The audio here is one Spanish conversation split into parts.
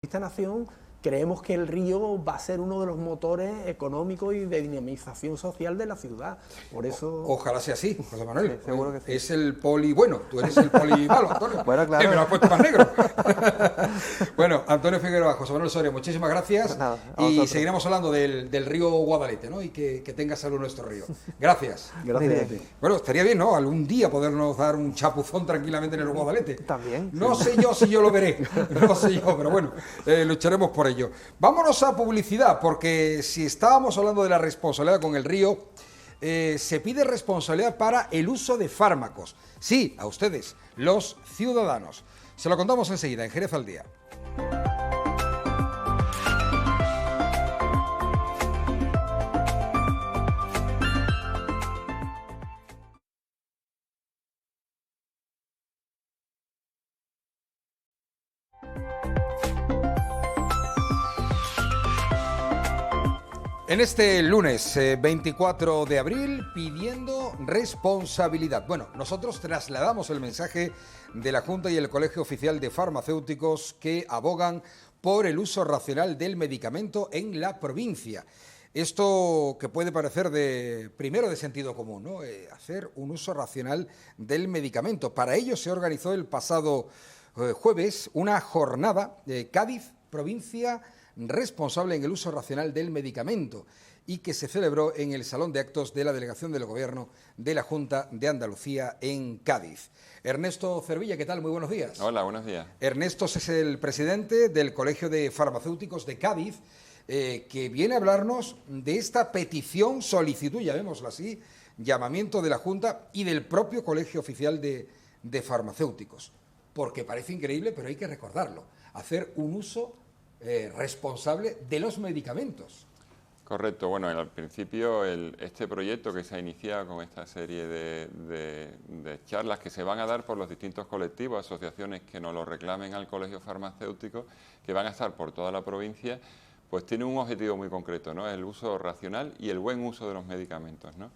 esta nación creemos que el río va a ser uno de los motores económicos y de dinamización social de la ciudad. Por eso... Ojalá sea así, José Manuel. Sí, seguro que sí. Es el poli... Bueno, tú eres el poli malo, Antonio. Bueno, claro. Me lo has puesto más negro. Bueno, Antonio Figueroa, José Manuel Soria, muchísimas gracias. Pues nada, y seguiremos hablando del río Guadalete, ¿no? Y que tenga salud nuestro río. Gracias. Gracias a ti. Bueno, estaría bien, ¿no? Algún día podernos dar un chapuzón tranquilamente en el Guadalete. También. No sé yo si yo lo veré, no sé yo, pero bueno, lucharemos por ello. Vámonos a publicidad, porque si estábamos hablando de la responsabilidad con el río, se pide responsabilidad para el uso de fármacos. Sí, a ustedes, los ciudadanos. Se lo contamos enseguida, en Jerez al Día. En este lunes 24 de abril, pidiendo responsabilidad. Bueno, nosotros trasladamos el mensaje de la Junta y el Colegio Oficial de Farmacéuticos que abogan por el uso racional del medicamento en la provincia. Esto que puede parecer primero de sentido común, ¿no? Hacer un uso racional del medicamento. Para ello se organizó el pasado jueves una jornada de Cádiz, provincia responsable en el uso racional del medicamento, y que se celebró en el Salón de Actos de la Delegación del Gobierno de la Junta de Andalucía en Cádiz. Ernesto Cervilla, ¿qué tal? Muy buenos días. Hola, buenos días. Ernesto es el presidente del Colegio de Farmacéuticos de Cádiz, que viene a hablarnos de esta petición, solicitud, llamémosla así, llamamiento de la Junta y del propio Colegio Oficial de Farmacéuticos. Porque parece increíble, pero hay que recordarlo, hacer un uso responsable de los medicamentos. Correcto. Bueno, al principio este proyecto que se ha iniciado con esta serie de charlas que se van a dar por los distintos colectivos, asociaciones que nos lo reclamen al Colegio Farmacéutico, que van a estar por toda la provincia, pues tiene un objetivo muy concreto, ¿no? El uso racional y el buen uso de los medicamentos, ¿no?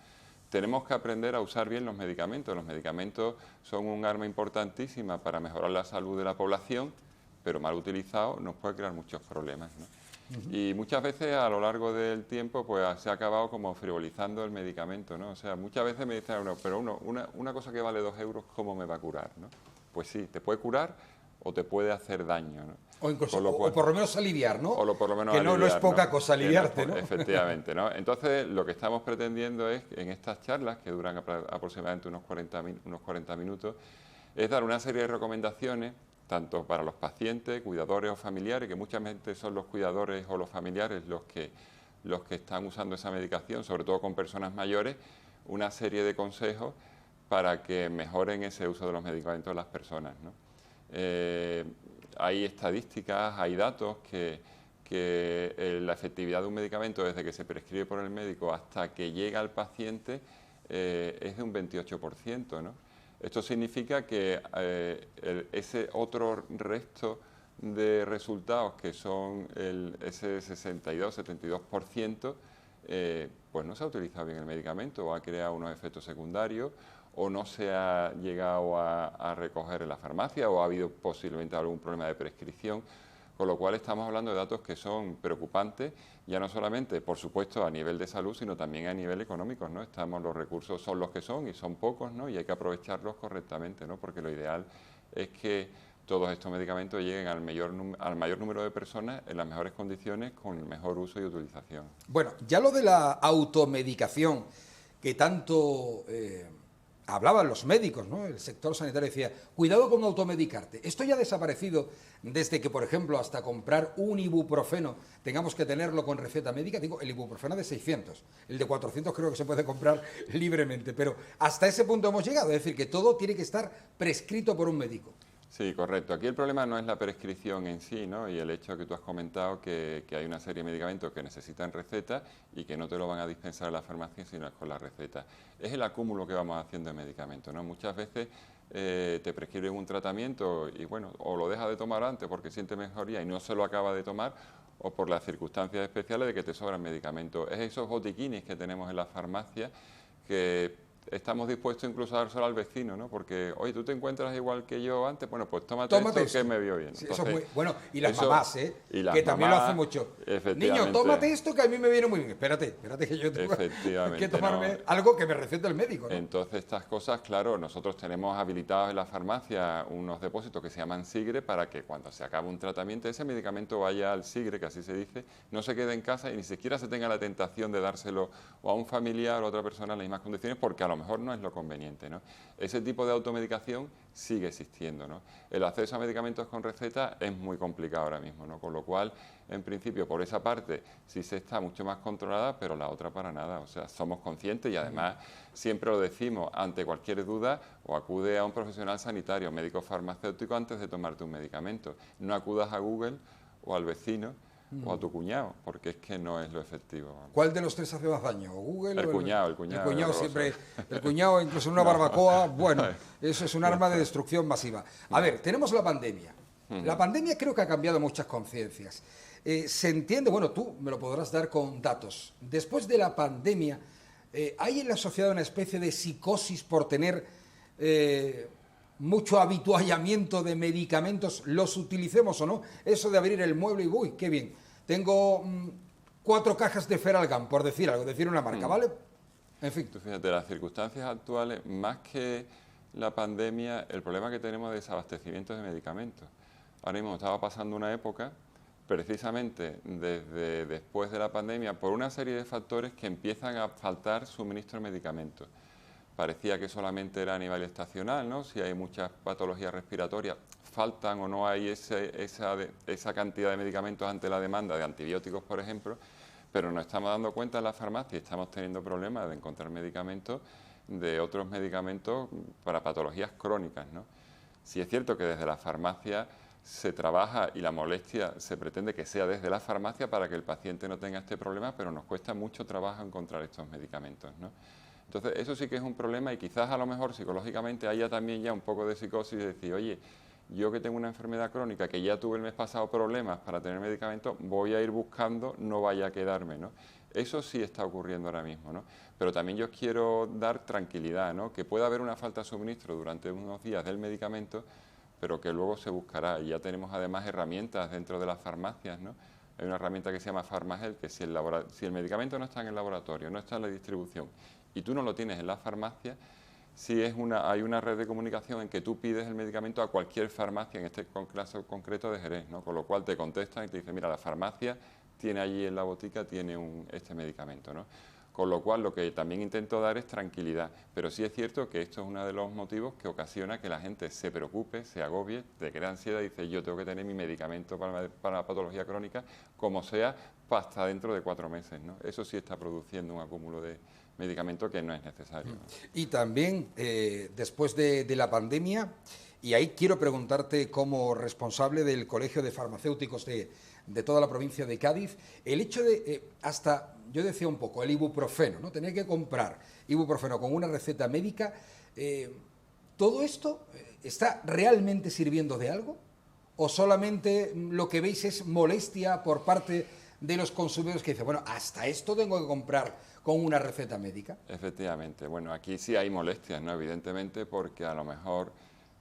Tenemos que aprender a usar bien los medicamentos. Los medicamentos son un arma importantísima para mejorar la salud de la población, pero mal utilizado nos puede crear muchos problemas, ¿no? Y muchas veces a lo largo del tiempo pues se ha acabado como frivolizando el medicamento, ¿no? O sea, muchas veces me dicen, una cosa que vale 2 euros, ¿cómo me va a curar, ¿no? Pues sí, te puede curar o te puede hacer daño, ¿no? O incluso, o por lo menos aliviar, ¿no? O por lo menos que aliviar, no es poca cosa aliviarte, ¿no? Efectivamente, ¿no? Entonces, lo que estamos pretendiendo es, en estas charlas, que duran aproximadamente unos 40 minutos, es dar una serie de recomendaciones tanto para los pacientes, cuidadores o familiares, que muchas veces son los cuidadores o los familiares los que están usando esa medicación, sobre todo con personas mayores, una serie de consejos para que mejoren ese uso de los medicamentos de las personas, ¿no? Hay estadísticas, hay datos que la efectividad de un medicamento desde que se prescribe por el médico hasta que llega al paciente es de un 28%, ¿no? Esto significa que ese otro resto de resultados, que son ese 62-72%, pues no se ha utilizado bien el medicamento o ha creado unos efectos secundarios o no se ha llegado a recoger en la farmacia o ha habido posiblemente algún problema de prescripción. Con lo cual estamos hablando de datos que son preocupantes, ya no solamente, por supuesto, a nivel de salud, sino también a nivel económico, ¿no? Los recursos son los que son y son pocos, ¿no? Y hay que aprovecharlos correctamente, ¿no? Porque lo ideal es que todos estos medicamentos lleguen al mayor número de personas en las mejores condiciones, con el mejor uso y utilización. Bueno, ya lo de la automedicación, que tanto hablaban los médicos, ¿no? El sector sanitario decía, cuidado con automedicarte. Esto ya ha desaparecido desde que, por ejemplo, hasta comprar un ibuprofeno tengamos que tenerlo con receta médica. Digo, el ibuprofeno de 600, el de 400 creo que se puede comprar libremente, pero hasta ese punto hemos llegado, es decir, que todo tiene que estar prescrito por un médico. Sí, correcto. Aquí el problema no es la prescripción en sí, ¿no? Y el hecho que tú has comentado que hay una serie de medicamentos que necesitan receta y que no te lo van a dispensar en la farmacia sino con la receta. Es el acúmulo que vamos haciendo de medicamentos, ¿no? Muchas veces te prescriben un tratamiento y bueno, o lo dejas de tomar antes porque siente mejoría y no se lo acaba de tomar, o por las circunstancias especiales de que te sobran medicamentos. Es esos botiquines que tenemos en la farmacia que estamos dispuestos incluso a dárselo al vecino, ¿no? Porque, oye, tú te encuentras igual que yo antes, bueno, pues tómate esto que me vio bien. Sí, Entonces, eso es muy bueno. Y las eso, mamás, y las que también mamás, lo hacen mucho. efectivamente. Niño, tómate esto que a mí me viene muy bien. Espérate que yo tengo Efectivamente, que tomarme no. algo que me receta el médico, ¿no? Entonces, estas cosas, claro, nosotros tenemos habilitados en la farmacia unos depósitos que se llaman SIGRE para que cuando se acabe un tratamiento, ese medicamento vaya al SIGRE, que así se dice, no se quede en casa y ni siquiera se tenga la tentación de dárselo o a un familiar o a otra persona en las mismas condiciones, porque a lo mejor no es lo conveniente, ¿no? Ese tipo de automedicación sigue existiendo, ¿no? El acceso a medicamentos con receta es muy complicado ahora mismo, ¿no? Con lo cual, en principio, por esa parte sí se está mucho más controlada, pero la otra para nada. O sea, somos conscientes y además siempre lo decimos, ante cualquier duda, o acude a un profesional sanitario, médico farmacéutico, antes de tomarte un medicamento. No acudas a Google o al vecino o a tu cuñado, porque es que no es lo efectivo. ¿Cuál de los tres hace más daño? ¿Google El o cuñado? El cuñado siempre. El cuñado, incluso en una No. barbacoa, bueno, eso es un arma de destrucción masiva. A ver, tenemos la pandemia. La pandemia creo que ha cambiado muchas conciencias. Se entiende, bueno, tú me lo podrás dar con datos. Después de la pandemia, ¿hay en la sociedad una especie de psicosis por tener mucho habituallamiento de medicamentos, los utilicemos o no? Eso de abrir el mueble y, uy, qué bien, tengo 4 cajas de Feralgan, por decir algo, decir una marca, ¿vale? En fin. Tú fíjate, las circunstancias actuales, más que la pandemia, el problema que tenemos es desabastecimiento de medicamentos. Ahora mismo estaba pasando una época, precisamente desde después de la pandemia, por una serie de factores que empiezan a faltar suministro de medicamentos. Parecía que solamente era a nivel estacional, ¿no? Si hay muchas patologías respiratorias, faltan o no hay esa cantidad de medicamentos ante la demanda de antibióticos, por ejemplo, pero nos estamos dando cuenta en la farmacia y estamos teniendo problemas de encontrar medicamentos de otros medicamentos para patologías crónicas, ¿no? Sí es cierto que desde la farmacia se trabaja y la molestia se pretende que sea desde la farmacia para que el paciente no tenga este problema, pero nos cuesta mucho trabajo encontrar estos medicamentos, ¿no? Entonces, eso sí que es un problema y quizás a lo mejor psicológicamente haya también ya un poco de psicosis de decir, oye, yo que tengo una enfermedad crónica, que ya tuve el mes pasado problemas para tener medicamentos, voy a ir buscando, no vaya a quedarme, ¿no? Eso sí está ocurriendo ahora mismo, ¿no? Pero también yo quiero dar tranquilidad, ¿no? Que pueda haber una falta de suministro durante unos días del medicamento, pero que luego se buscará. Y ya tenemos además herramientas dentro de las farmacias, ¿no? Hay una herramienta que se llama Farmagel, que si el medicamento no está en el laboratorio, no está en la distribución, y tú no lo tienes en la farmacia, sí hay una red de comunicación en que tú pides el medicamento a cualquier farmacia, en este caso concreto de Jerez, ¿no? Con lo cual te contestan y te dicen, mira, la farmacia tiene allí en la botica, tiene este medicamento, ¿no? Con lo cual lo que también intento dar es tranquilidad, pero sí es cierto que esto es uno de los motivos que ocasiona que la gente se preocupe, se agobie, te crea ansiedad y dice, yo tengo que tener mi medicamento para la patología crónica, como sea, hasta dentro de 4 meses, ¿no? Eso sí está produciendo un acúmulo de medicamento que no es necesario, ¿no? Y también, después de la pandemia, y ahí quiero preguntarte como responsable del Colegio de Farmacéuticos de toda la provincia de Cádiz, el hecho de, hasta, yo decía un poco, el ibuprofeno, ¿no? Tener que comprar ibuprofeno con una receta médica, ¿todo esto está realmente sirviendo de algo? ¿O solamente lo que veis es molestia por parte de los consumidores que dicen, bueno, hasta esto tengo que comprar con una receta médica? Efectivamente, bueno, aquí sí hay molestias, ¿no? Evidentemente, porque a lo mejor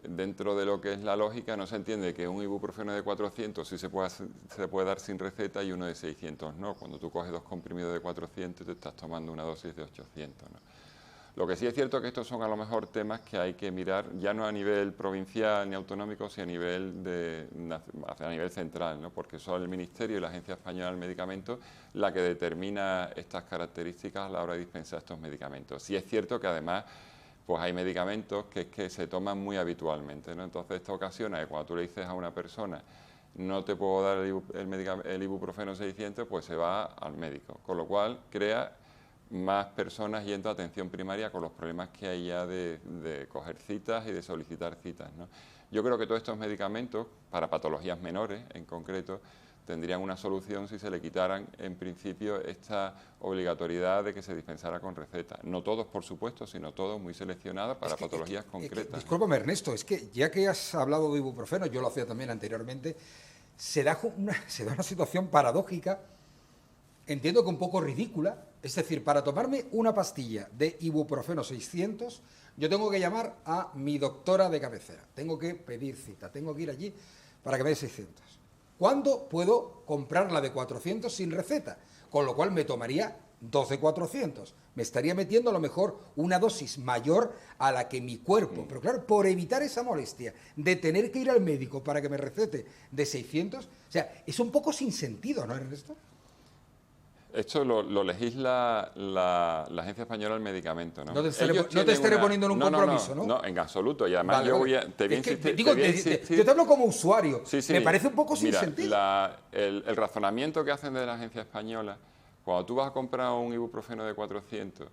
dentro de lo que es la lógica no se entiende que un ibuprofeno de 400 sí se puede dar sin receta y uno de 600 no. Cuando tú coges 2 comprimidos de 400 te estás tomando una dosis de 800, ¿no? Lo que sí es cierto es que estos son a lo mejor temas que hay que mirar ya no a nivel provincial ni autonómico, sino a nivel central, ¿no? Porque son el Ministerio y la Agencia Española del Medicamento la que determina estas características a la hora de dispensar estos medicamentos. Sí es cierto que además pues hay medicamentos que se toman muy habitualmente, ¿no? Entonces esto ocasiona que cuando tú le dices a una persona no te puedo dar el ibuprofeno 600, pues se va al médico, con lo cual crea más personas yendo a atención primaria con los problemas que hay ya de coger citas y de solicitar citas, ¿no? Yo creo que todos estos medicamentos, para patologías menores en concreto, tendrían una solución si se le quitaran en principio esta obligatoriedad de que se dispensara con receta. No todos, por supuesto, sino todos muy seleccionados para patologías concretas. Discúlpame, Ernesto, es que ya que has hablado de ibuprofeno, yo lo hacía también anteriormente, se da una situación paradójica entiendo que un poco ridícula. Es decir, para tomarme una pastilla de ibuprofeno 600, yo tengo que llamar a mi doctora de cabecera. Tengo que pedir cita, tengo que ir allí para que me dé 600. ¿Cuándo puedo comprar la de 400 sin receta? Con lo cual me tomaría 12 400. Me estaría metiendo a lo mejor una dosis mayor a la que mi cuerpo. Pero claro, por evitar esa molestia de tener que ir al médico para que me recete de 600, o sea, es un poco sin sentido, ¿no, Ernesto? Esto lo legisla la Agencia Española del Medicamento, ¿no? No te estaré poniendo en un compromiso, ¿no? No, en absoluto. Y además Vale, yo vale. voy a... Te voy a insistir, Yo te hablo como usuario. Sí, sí. Me parece un poco sin Mira, sentido. el razonamiento que hacen de la Agencia Española, cuando tú vas a comprar un ibuprofeno de 400,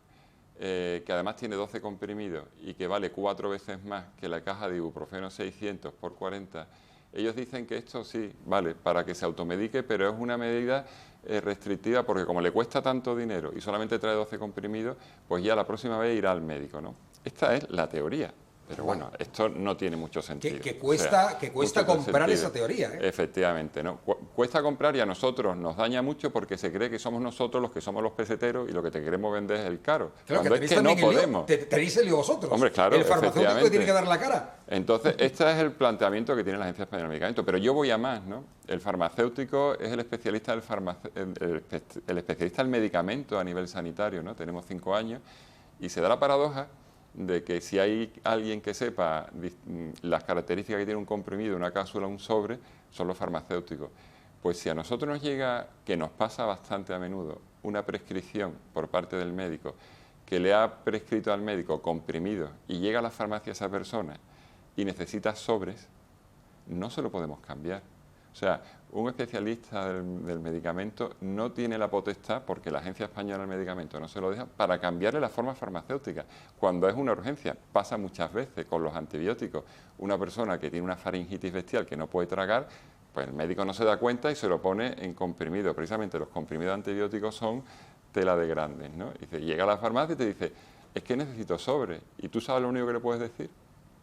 que además tiene 12 comprimidos y que vale 4 veces más que la caja de ibuprofeno 600 por 40, ellos dicen que esto sí, vale, para que se automedique, pero es una medida restrictiva porque como le cuesta tanto dinero y solamente trae 12 comprimidos, pues ya la próxima vez irá al médico, ¿no? Esta es la teoría. Pero bueno, esto no tiene mucho sentido. Que cuesta comprar esa teoría, ¿eh? Efectivamente, ¿no? Cuesta comprar y a nosotros nos daña mucho porque se cree que somos nosotros los que somos los peseteros y lo que te queremos vender es el caro. Claro, cuando es que no podemos. Tenéis el lío vosotros. Hombre, claro, el farmacéutico que tiene que dar la cara. Entonces, este es el planteamiento que tiene la Agencia Española de Medicamentos. Pero yo voy a más, ¿no? El farmacéutico es el especialista el especialista del medicamento a nivel sanitario, ¿no? Tenemos 5 años y se da la paradoja de que si hay alguien que sepa las características que tiene un comprimido, una cápsula, un sobre, son los farmacéuticos. Pues si a nosotros nos llega, que nos pasa bastante a menudo, una prescripción por parte del médico, que le ha prescrito al médico comprimidos y llega a la farmacia esa persona y necesita sobres, no se lo podemos cambiar. O sea, un especialista del medicamento no tiene la potestad, porque la Agencia Española del Medicamento no se lo deja, para cambiarle la forma farmacéutica. Cuando es una urgencia, pasa muchas veces con los antibióticos. Una persona que tiene una faringitis bestial que no puede tragar, pues el médico no se da cuenta y se lo pone en comprimido. Precisamente los comprimidos antibióticos son tela de grandes, ¿no? Y llega a la farmacia y te dice, es que necesito sobre. ¿Y tú sabes lo único que le puedes decir?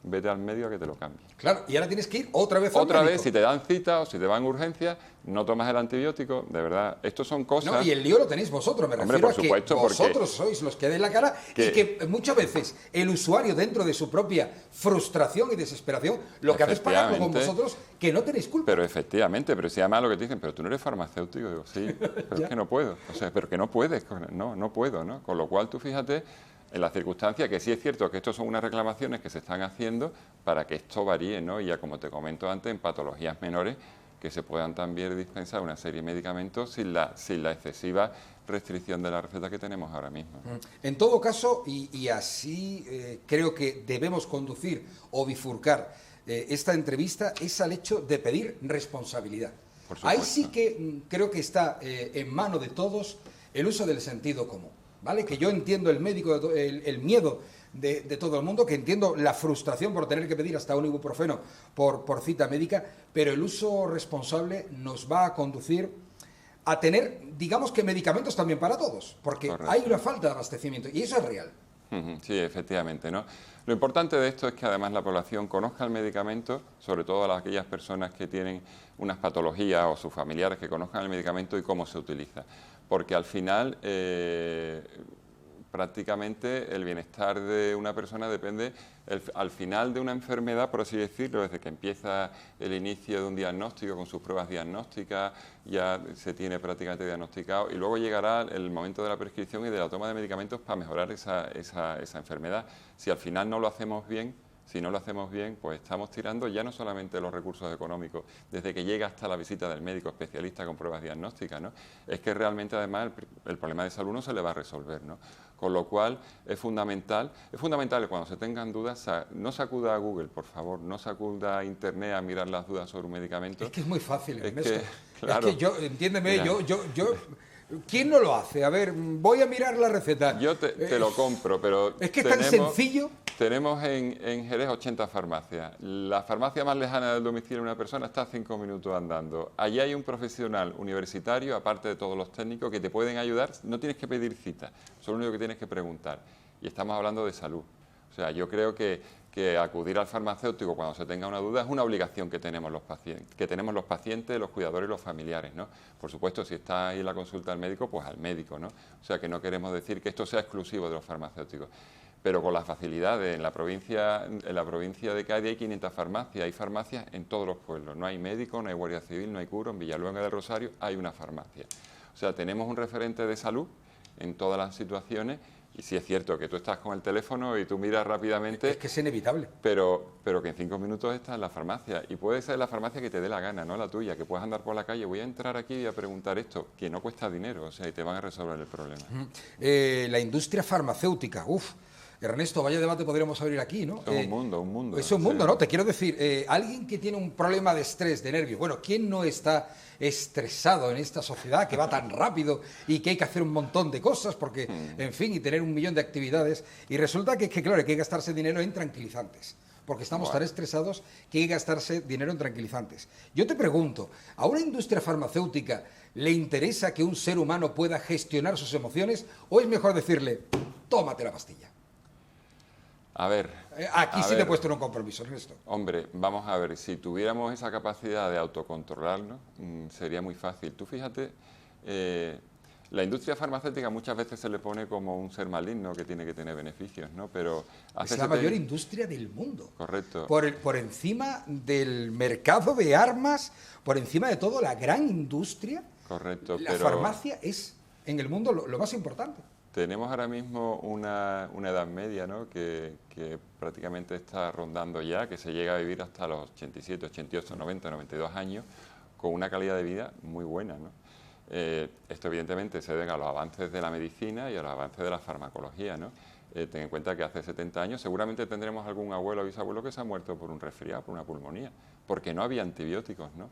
Vete al médico a que te lo cambie. Claro, y ahora tienes que ir otra vez al médico. Otra vez, si te dan cita o si te van urgencias, no tomas el antibiótico, de verdad. Estos son cosas... No, y el lío lo tenéis vosotros, me refiero a que vosotros sois los que den la cara y que muchas veces el usuario, dentro de su propia frustración y desesperación, lo que hace es pagarlo con vosotros, que no tenéis culpa. Pero efectivamente, pero si además lo que te dicen, pero tú no eres farmacéutico, digo, sí, pero es que no puedo. O sea, pero que no puedes, no puedo, ¿no? Con lo cual tú fíjate en la circunstancia que sí es cierto que estos son unas reclamaciones que se están haciendo para que esto varíe, ¿no? Y ya como te comento antes, en patologías menores que se puedan también dispensar una serie de medicamentos sin la excesiva restricción de la receta que tenemos ahora mismo. En todo caso, y así creo que debemos conducir o bifurcar esta entrevista, es al hecho de pedir responsabilidad. Ahí sí que creo que está en mano de todos el uso del sentido común. ¿Vale? Que yo entiendo el miedo de todo el mundo, que entiendo la frustración por tener que pedir hasta un ibuprofeno por cita médica, pero el uso responsable nos va a conducir a tener, digamos que medicamentos también para todos, porque correcto, hay una falta de abastecimiento y eso es real. Sí, efectivamente, ¿no? Lo importante de esto es que además la población conozca el medicamento, sobre todo aquellas personas que tienen unas patologías o sus familiares que conozcan el medicamento y cómo se utiliza. Porque al final, prácticamente el bienestar de una persona depende, al final de una enfermedad, por así decirlo, desde que empieza el inicio de un diagnóstico con sus pruebas diagnósticas, ya se tiene prácticamente diagnosticado y luego llegará el momento de la prescripción y de la toma de medicamentos para mejorar esa enfermedad. Si al final no lo hacemos bien, pues estamos tirando ya no solamente los recursos económicos, desde que llega hasta la visita del médico especialista con pruebas diagnósticas, ¿no? Es que realmente además el problema de salud no se le va a resolver, ¿no? Con lo cual es fundamental que cuando se tengan dudas no se acuda a Google, por favor, no se acuda a Internet a mirar las dudas sobre un medicamento. Es que es muy fácil, Ernesto. Claro, es que yo, entiéndeme, ¿quién no lo hace? A ver, voy a mirar la receta. Yo te lo compro, pero... Es que es tan sencillo. Tenemos en Jerez 80 farmacias. La farmacia más lejana del domicilio de una persona está a 5 minutos andando. Allí hay un profesional universitario, aparte de todos los técnicos, que te pueden ayudar. No tienes que pedir cita, solo lo único que tienes que preguntar. Y estamos hablando de salud. O sea, yo creo que que acudir al farmacéutico cuando se tenga una duda es una obligación que tenemos los pacientes, los cuidadores y los familiares, ¿no? Por supuesto, si está ahí la consulta al médico, pues al médico, ¿no? O sea, que no queremos decir que esto sea exclusivo de los farmacéuticos. Pero con las facilidades, en la provincia de Cádiz hay 500 farmacias, hay farmacias en todos los pueblos, no hay médico, no hay guardia civil, no hay cura, en Villaluenga del Rosario hay una farmacia. O sea, tenemos un referente de salud en todas las situaciones. Y sí es cierto que tú estás con el teléfono y tú miras rápidamente... Es que es inevitable. Pero que en 5 minutos estás en la farmacia. Y puede ser la farmacia que te dé la gana, no la tuya, que puedas andar por la calle, voy a entrar aquí y a preguntar esto, que no cuesta dinero, o sea, y te van a resolver el problema. La industria farmacéutica, Ernesto, vaya debate podríamos abrir aquí, ¿no? Es un mundo. Es un mundo, ¿no? Te quiero decir, alguien que tiene un problema de estrés, de nervios, bueno, ¿quién no está estresado en esta sociedad que va tan rápido y que hay que hacer un montón de cosas porque, en fin, y tener 1 millón de actividades? Y resulta que claro, hay que gastarse dinero en tranquilizantes, porque estamos tan estresados que hay que gastarse dinero en tranquilizantes. Yo te pregunto, ¿a una industria farmacéutica le interesa que un ser humano pueda gestionar sus emociones o es mejor decirle, tómate la pastilla? A ver... Aquí sí te he puesto en un compromiso, Ernesto. Hombre, vamos a ver, si tuviéramos esa capacidad de autocontrolarnos, sería muy fácil. Tú fíjate, la industria farmacéutica muchas veces se le pone como un ser maligno que tiene que tener beneficios, ¿no? Pero es la mayor industria del mundo. Correcto. Por encima del mercado de armas, por encima de todo, la gran industria. Correcto. La farmacia es, en el mundo, lo más importante. Tenemos ahora mismo una edad media, ¿no? que prácticamente está rondando ya, que se llega a vivir hasta los 87, 88, 90, 92 años, con una calidad de vida muy buena, ¿no? Esto evidentemente se debe a los avances de la medicina y a los avances de la farmacología, ¿no? Ten en cuenta que hace 70 años seguramente tendremos algún abuelo o bisabuelo que se ha muerto por un resfriado, por una pulmonía, porque no había antibióticos, ¿no?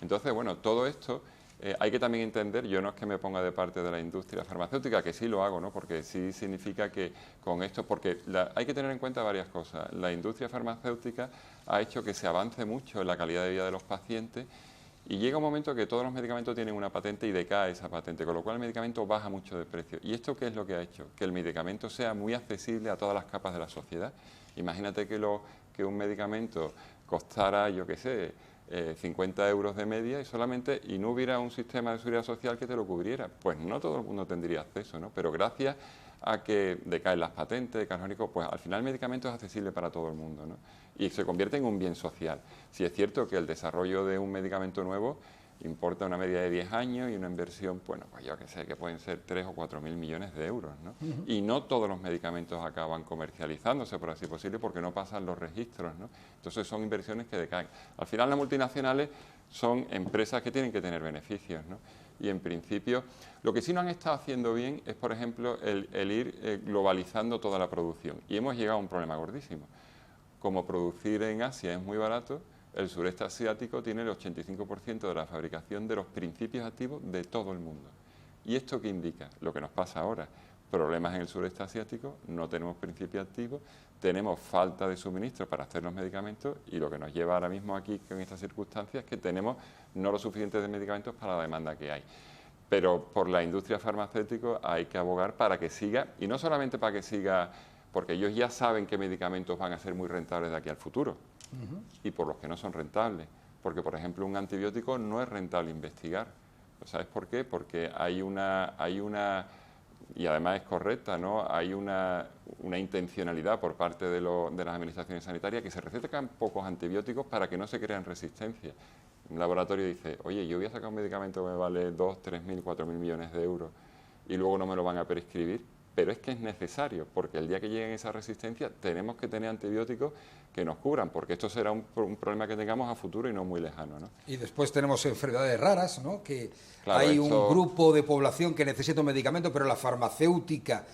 Entonces, bueno, todo esto... hay que también entender, yo no es que me ponga de parte de la industria farmacéutica, que sí lo hago, ¿no? Porque sí significa que con esto, porque hay que tener en cuenta varias cosas. La industria farmacéutica ha hecho que se avance mucho en la calidad de vida de los pacientes y llega un momento que todos los medicamentos tienen una patente y decae esa patente, con lo cual el medicamento baja mucho de precio. ¿Y esto qué es lo que ha hecho? Que el medicamento sea muy accesible a todas las capas de la sociedad. Imagínate que un medicamento costara, yo qué sé, 50 euros de media y no hubiera un sistema de seguridad social que te lo cubriera. Pues no todo el mundo tendría acceso, ¿no? Pero gracias a que decaen las patentes, pues al final el medicamento es accesible para todo el mundo, ¿no? Y se convierte en un bien social. Si es cierto que el desarrollo de un medicamento nuevo importa una media de 10 años y una inversión, bueno, pues yo que sé, que pueden ser 3 o 4 mil millones de euros, ¿no? Y no todos los medicamentos acaban comercializándose, por así posible, porque no pasan los registros, ¿no? Entonces son inversiones que decaen. Al final las multinacionales son empresas que tienen que tener beneficios, ¿no? Y en principio, lo que sí no han estado haciendo bien es, por ejemplo, el ir globalizando toda la producción. Y hemos llegado a un problema gordísimo. Como producir en Asia es muy barato, el sureste asiático tiene el 85% de la fabricación de los principios activos de todo el mundo. ¿Y esto qué indica? Lo que nos pasa ahora. Problemas en el sureste asiático, no tenemos principios activos, tenemos falta de suministro para hacer los medicamentos y lo que nos lleva ahora mismo aquí, en estas circunstancias, es que tenemos no lo suficiente de medicamentos para la demanda que hay. Pero por la industria farmacéutica hay que abogar para que siga, y no solamente para que siga, porque ellos ya saben qué medicamentos van a ser muy rentables de aquí al futuro. Y por los que no son rentables. Porque, por ejemplo, un antibiótico no es rentable investigar. ¿Sabes por qué? Porque hay una y además es correcta, ¿no? Hay una intencionalidad por parte de las administraciones sanitarias que se recetan pocos antibióticos para que no se crean resistencias. Un laboratorio dice, oye, yo voy a sacar un medicamento que me vale 2, 3.000, 4.000 millones de euros y luego no me lo van a prescribir. Pero es que es necesario, porque el día que lleguen esa resistencia tenemos que tener antibióticos que nos cubran, porque esto será un problema que tengamos a futuro y no muy lejano, ¿no? Y después tenemos enfermedades raras, ¿no? Que claro, hay un grupo de población que necesita un medicamento, pero la farmacéutica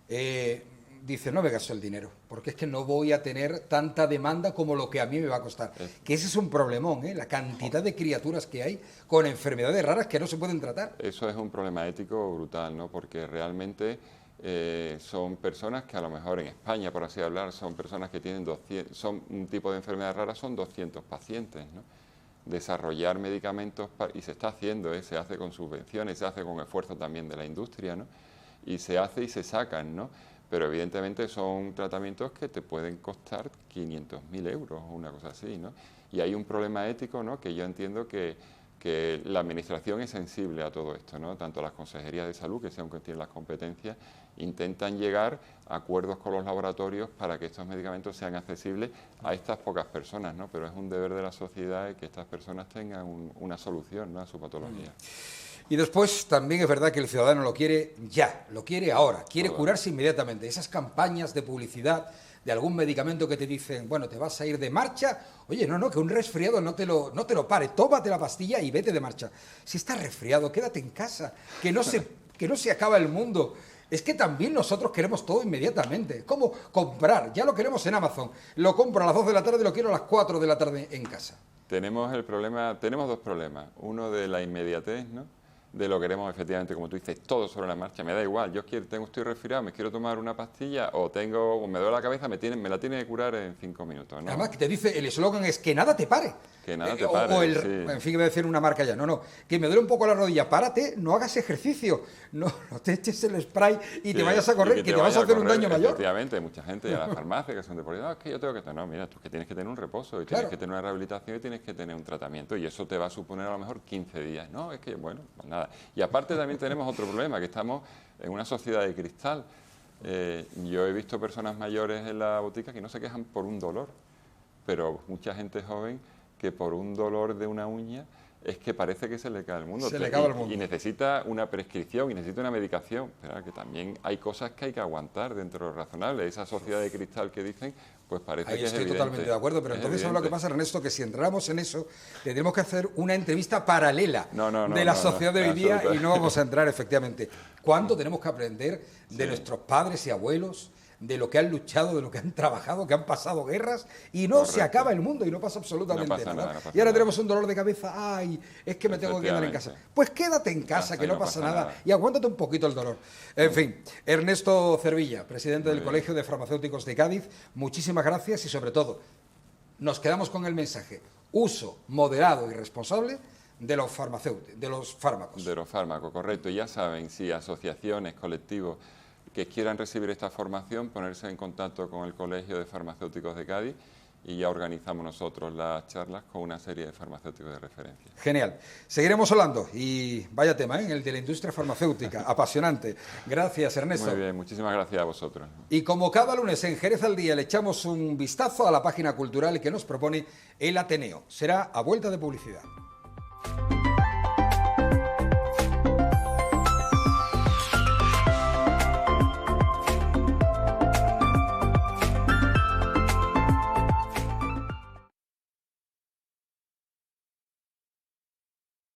dice, no me gasto el dinero, porque es que no voy a tener tanta demanda como lo que a mí me va a costar. Que ese es un problemón, ¿eh? La cantidad de criaturas que hay con enfermedades raras que no se pueden tratar. Eso es un problema ético brutal, ¿no? Porque realmente... son personas que a lo mejor en España, por así hablar, son personas que tienen son un tipo de enfermedad rara, son 200 pacientes, ¿no? Desarrollar medicamentos, y se está haciendo, se hace con subvenciones, se hace con esfuerzo también de la industria, ¿no? Y se hace y se sacan, ¿no? pero evidentemente son tratamientos que te pueden costar 500.000 euros o una cosa así, ¿no? Y hay un problema ético, ¿no?, que yo entiendo que la Administración es sensible a todo esto, ¿no? Tanto las consejerías de salud, que son quienes tienen las competencias, intentan llegar a acuerdos con los laboratorios para que estos medicamentos sean accesibles a estas pocas personas, ¿no? Pero es un deber de la sociedad que estas personas tengan una solución, ¿no?, a su patología. Y después también es verdad que el ciudadano lo quiere ya, lo quiere ahora, quiere curarse inmediatamente. Esas campañas de publicidad de algún medicamento que te dicen, bueno, te vas a ir de marcha, oye, no, que un resfriado no te lo pare, tómate la pastilla y vete de marcha. Si estás resfriado, quédate en casa, que no se acaba el mundo. Es que también nosotros queremos todo inmediatamente. ¿Cómo comprar? Ya lo queremos en Amazon. Lo compro a las 2 de la tarde y lo quiero a las 4 de la tarde en casa. Tenemos dos problemas. Uno de la inmediatez, ¿no?, de lo queremos efectivamente, como tú dices, todo sobre la marcha. Me da igual, estoy resfriado, me quiero tomar una pastilla o me duele la cabeza, me la tiene que curar en 5 minutos, ¿no? Además, que te dice, el eslogan es que nada te pare. Que nada te pare, sí. En fin, iba a decir una marca ya. No, que me duele un poco la rodilla, párate, no hagas ejercicio, no te eches el spray y te vayas a correr, que te vas a hacer un daño mayor. Efectivamente, mucha gente a la farmacia que son deportistas, es que yo tengo que... No, mira, tú que tienes que tener un reposo, y tienes que tener una rehabilitación y tienes que tener un tratamiento, y eso te va a suponer a lo mejor 15 días. No, es que, bueno, pues nada. Y aparte también tenemos otro problema, que estamos en una sociedad de cristal. Yo he visto personas mayores en la botica que no se quejan por un dolor, pero mucha gente joven que por un dolor de una uña es que parece que se le cae el mundo. Y necesita una prescripción y necesita una medicación. Pero que también hay cosas que hay que aguantar dentro de lo razonable. Esa sociedad de cristal que dicen, pues parece que es evidente. Estoy totalmente de acuerdo, pero entonces ¿sabes lo que pasa, Ernesto? Que si entramos en eso, tendremos que hacer una entrevista paralela de la sociedad de hoy día y no vamos a entrar, efectivamente. ¿Cuánto tenemos que aprender de nuestros padres y abuelos, de lo que han luchado, de lo que han trabajado, que han pasado guerras y no se acaba el mundo y no pasa absolutamente nada? Y ahora tenemos un dolor de cabeza, ay, es que me tengo que quedar en casa. Pues quédate en casa, que no pasa nada y aguántate un poquito el dolor. En fin, Ernesto Cervilla, presidente del Colegio de Farmacéuticos de Cádiz, muchísimas gracias y sobre todo nos quedamos con el mensaje: uso moderado y responsable de los farmacéuticos, de los fármacos. De los fármacos, correcto. Y ya saben, si asociaciones, colectivos que quieran recibir esta formación, ponerse en contacto con el Colegio de Farmacéuticos de Cádiz y ya organizamos nosotros las charlas con una serie de farmacéuticos de referencia. Genial. Seguiremos hablando y vaya tema, el de la industria farmacéutica, apasionante. Gracias, Ernesto. Muy bien, muchísimas gracias a vosotros. Y como cada lunes en Jerez al Día le echamos un vistazo a la página cultural que nos propone el Ateneo. Será a vuelta de publicidad.